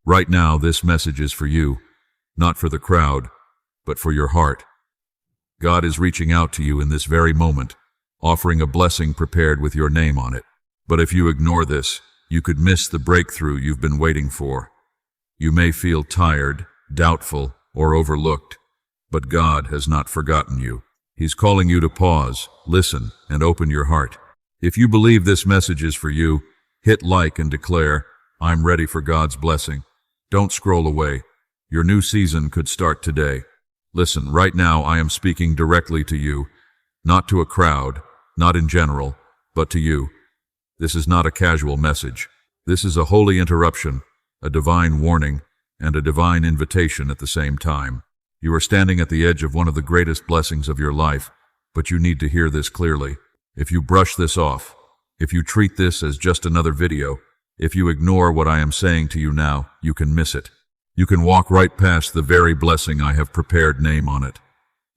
Right now, this message is for you, not for the crowd, but for your heart. God is reaching out to you in this very moment, offering a blessing prepared with your name on it. But if you ignore this, you could miss the breakthrough you've been waiting for. You may feel tired, doubtful, or overlooked, but God has not forgotten you. He's calling you to pause, listen, and open your heart. If you believe this message is for you, hit like and declare, "I'm ready for God's blessing." Don't scroll away. Your new season could start today. Listen, right now I am speaking directly to you, not to a crowd, not in general, but to you. This is not a casual message. This is a holy interruption, a divine warning, and a divine invitation at the same time. You are standing at the edge of one of the greatest blessings of your life, but you need to hear this clearly. If you brush this off, if you treat this as just another video, if you ignore what I am saying to you now, you can miss it. You can walk right past the very blessing I have prepared name on it.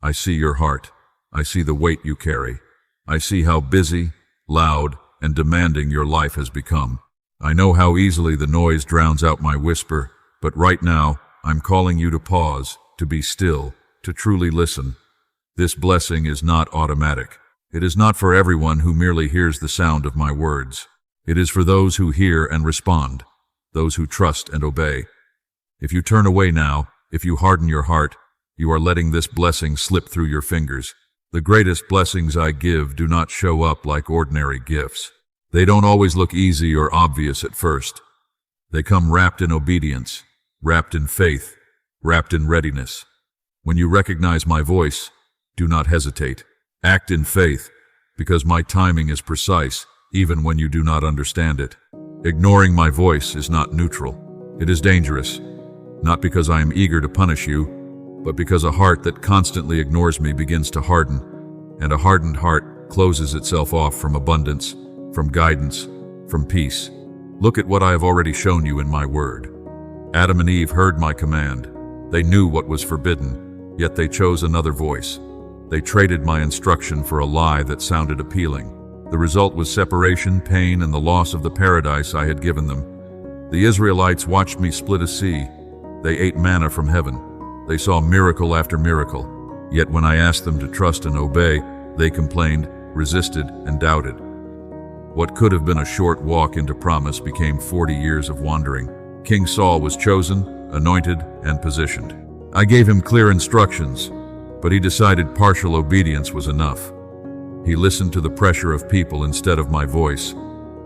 I see your heart. I see the weight you carry. I see how busy, loud, and demanding your life has become. I know how easily the noise drowns out my whisper, but right now, I'm calling you to pause, to be still, to truly listen. This blessing is not automatic. It is not for everyone who merely hears the sound of my words. It is for those who hear and respond, those who trust and obey. If you turn away now, if you harden your heart, you are letting this blessing slip through your fingers. The greatest blessings I give do not show up like ordinary gifts. They don't always look easy or obvious at first. They come wrapped in obedience, wrapped in faith, wrapped in readiness. When you recognize my voice, do not hesitate. Act in faith, because my timing is precise, even when you do not understand it. Ignoring my voice is not neutral. It is dangerous, not because I am eager to punish you, but because a heart that constantly ignores me begins to harden, and a hardened heart closes itself off from abundance, from guidance, from peace. Look at what I have already shown you in my word. Adam and Eve heard my command. They knew what was forbidden, yet they chose another voice. They traded my instruction for a lie that sounded appealing. The result was separation, pain, and the loss of the paradise I had given them. The Israelites watched me split a sea. They ate manna from heaven. They saw miracle after miracle. Yet when I asked them to trust and obey, they complained, resisted, and doubted. What could have been a short walk into promise became 40 years of wandering. King Saul was chosen, anointed, and positioned. I gave him clear instructions, but he decided partial obedience was enough. He listened to the pressure of people instead of my voice,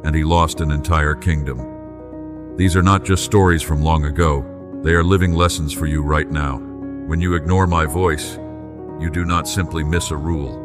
and he lost an entire kingdom. These are not just stories from long ago. They are living lessons for you right now. When you ignore my voice, you do not simply miss a rule.